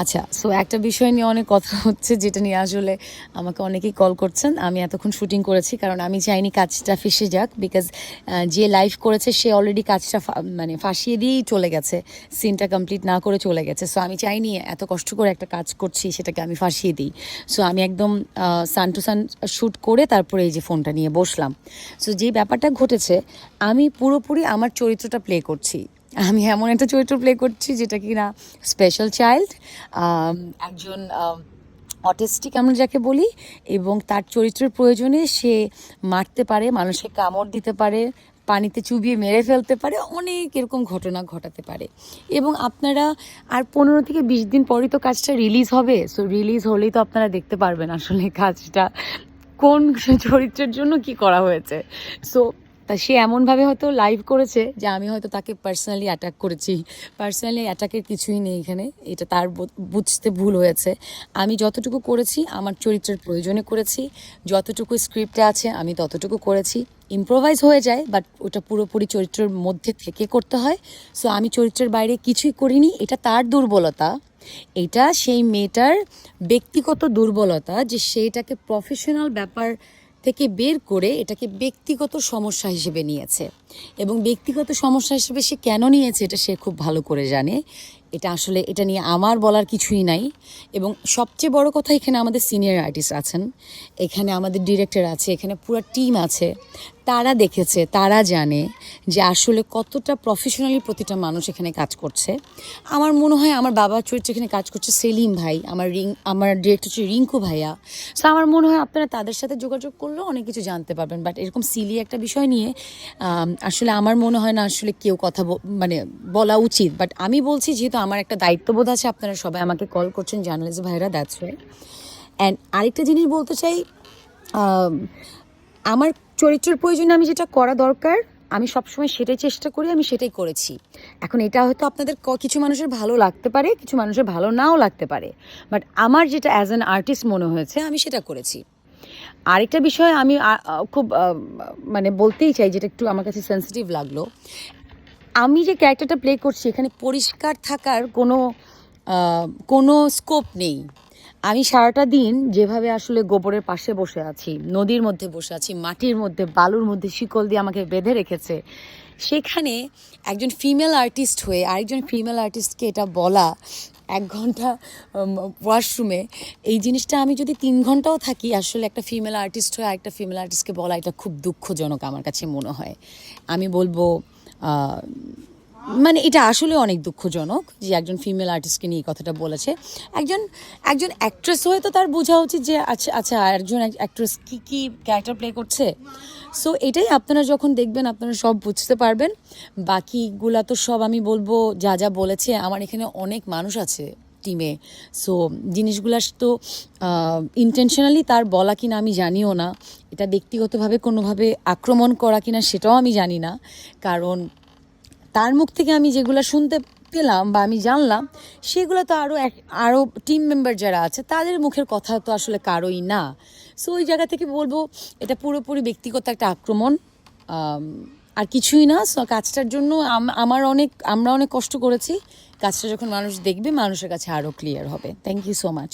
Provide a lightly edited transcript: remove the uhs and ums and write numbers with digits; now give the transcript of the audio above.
আচ্ছা, সো একটা বিষয় নিয়ে অনেক কথা হচ্ছে, যেটা নিয়ে আসলে আমাকে অনেকেই কল করছেন। আমি এতক্ষণ শুটিং করেছি কারণ আমি চাইনি কাজটা ফেঁসে যাক, বিকজ যে লাইভ করেছে সে অলরেডি কাজটা মানে ফাঁসিয়ে দিয়েই চলে গেছে, সিনটা কমপ্লিট না করে চলে গেছে। সো আমি চাইনি এত কষ্ট করে একটা কাজ করছি সেটাকে আমি ফাঁসিয়ে দিই। সো আমি একদম সান টু সান শ্যুট করে তারপরে এই যে ফোনটা নিয়ে বসলাম। সো যে ব্যাপারটা ঘটেছে, আমি পুরোপুরি আমার চরিত্রটা প্লে করছি। আমি এমন একটা চরিত্র প্লে করছি যেটা কি না স্পেশাল চাইল্ড, একজন অটিস্টিক আমরা যাকে বলি, এবং তার চরিত্রের প্রয়োজনে সে মারতে পারে, মানুষকে কামড় দিতে পারে, পানিতে চুবিয়ে মেরে ফেলতে পারে, অনেক এরকম ঘটনা ঘটাতে পারে। এবং আপনারা আর 15 থেকে 20 দিন পরই তো কাজটা রিলিজ হবে। সো রিলিজ হলেই তো আপনারা দেখতে পারবেন আসলে কাজটা কোন চরিত্রের জন্য কি করা হয়েছে। সো তা সে এমনভাবে হয়তো লাইভ করেছে যে আমি হয়তো তাকে পার্সোনালি অ্যাটাক করেছি। পার্সোনালি অ্যাটাকের কিছুই নেই এখানে, এটা তার বুঝতে ভুল হয়েছে। আমি যতটুকু করেছি আমার চরিত্রের প্রয়োজনে করেছি, যতটুকু স্ক্রিপ্টে আছে আমি ততটুকু করেছি। ইম্প্রোভাইজ হয়ে যায়, বাট ওটা পুরোপুরি চরিত্রের মধ্যে থেকে করতে হয়। সো আমি চরিত্রের বাইরে কিছুই করিনি, এটা তার দুর্বলতা। এটা সেই মেয়েটার ব্যক্তিগত দুর্বলতা যে সেটাকে প্রফেশনাল ব্যাপার থেকে বের করে এটাকে ব্যক্তিগত সমস্যা হিসেবে নিয়েছে। এবং ব্যক্তিগত সমস্যা হিসেবে সে কেন নিয়েছে এটা সে খুব ভালো করে জানে। এটা আসলে এটা নিয়ে আমার বলার কিছুই নাই। এবং সবচেয়ে বড় কথা, এখানে আমাদের সিনিয়র আর্টিস্ট আছেন, এখানে আমাদের ডিরেক্টর আছে, এখানে পুরো টিম আছে। তারা দেখেছে, তারা জানে যে আসলে কতটা প্রফেশনালি প্রতিটা মানুষ এখানে কাজ করছে। আমার মনে হয় আমার বাবার চরিত্রে এখানে কাজ করছে সেলিম ভাই, আমার ডিরেক্টর হচ্ছে রিঙ্কু ভাইয়া। সো আমার মনে হয় আপনারা তাদের সাথে যোগাযোগ করলেও অনেক কিছু জানতে পারবেন। বাট এরকম সিলি একটা বিষয় নিয়ে আসলে আমার মনে হয় না আসলে কেউ কথা মানে বলা উচিত। বাট আমি বলছি, যেহেতু আমার একটা দায়িত্ববোধ আছে, আপনারা সবাই আমাকে কল করছেন জার্নালিস্ট ভাইরা, দ্যাটস ওয়াই। অ্যান্ড আরেকটা জিনিস বলতে চাই, আমার চরিত্রের প্রয়োজনে আমি যেটা করা দরকার আমি সবসময় সেটাই চেষ্টা করি, আমি সেটাই করেছি। এখন এটা হয়তো আপনাদের কিছু মানুষের ভালো লাগতে পারে, কিছু মানুষের ভালো নাও লাগতে পারে, বাট আমার যেটা অ্যাজ অ্যান আর্টিস্ট মনে হয়েছে আমি সেটা করেছি। আরেকটা বিষয় আমি খুব মানে বলতেই চাই, যেটা একটু আমার কাছে সেন্সিটিভ লাগলো। আমি যে ক্যারেক্টারটা প্লে করছি এখানে পরিষ্কার থাকার কোনো স্কোপ নেই। আমি সারাটা দিন যেভাবে আসলে গোবরের পাশে বসে আছি, নদীর মধ্যে বসে আছি, মাটির মধ্যে, বালুর মধ্যে শিকল দিয়ে আমাকে বেঁধে রেখেছে, সেখানে একজন ফিমেল আর্টিস্ট হয়ে আরেকজন ফিমেল আর্টিস্টকে এটা বলা 1 ঘন্টা ওয়াশরুমে, এই জিনিসটা আমি যদি 3 ঘন্টাও থাকি, আসলে একটা ফিমেল আর্টিস্ট হয়ে আরেকটা ফিমেল আর্টিস্টকে বলা এটা খুব দুঃখজনক আমার কাছে মনে হয়। আমি বলবো মানে এটা আসলে অনেক দুঃখজনক যে একজন ফিমেল আর্টিস্টকে নিয়ে এই কথাটা বলেছে। একজন একজন অ্যাক্ট্রেস হয়ে তো তার বোঝা উচিত যে আচ্ছা আচ্ছা একজন অ্যাক্ট্রেস কী কী ক্যারেক্টার প্লে করছে। সো এটাই আপনারা যখন দেখবেন আপনারা সব বুঝতে পারবেন। বাকিগুলা তো সব আমি বলবো যা যা বলেছে, আমার এখানে অনেক মানুষ আছে টিমে। সো জিনিসগুলো তো ইন্টেনশনালি তার বলা কিনা আমি জানিও না, এটা ব্যক্তিগতভাবে কোনোভাবে আক্রমণ করা কিনা সেটাও আমি জানি না। কারণ তার মুখ থেকে আমি যেগুলো শুনতে পেলাম বা আমি জানলাম, সেগুলো তো আরও টিম মেম্বার যারা আছে তাদের মুখের কথা তো আসলে কারোই না। সো ওই জায়গা থেকে বলবো এটা পুরোপুরি ব্যক্তিগত একটা আক্রমণ, আর কিছুই না। সো কাজটার জন্য আমরা অনেক কষ্ট করেছি। কাজটা যখন মানুষ দেখবে মানুষের কাছে আরও ক্লিয়ার হবে। Thank you so much.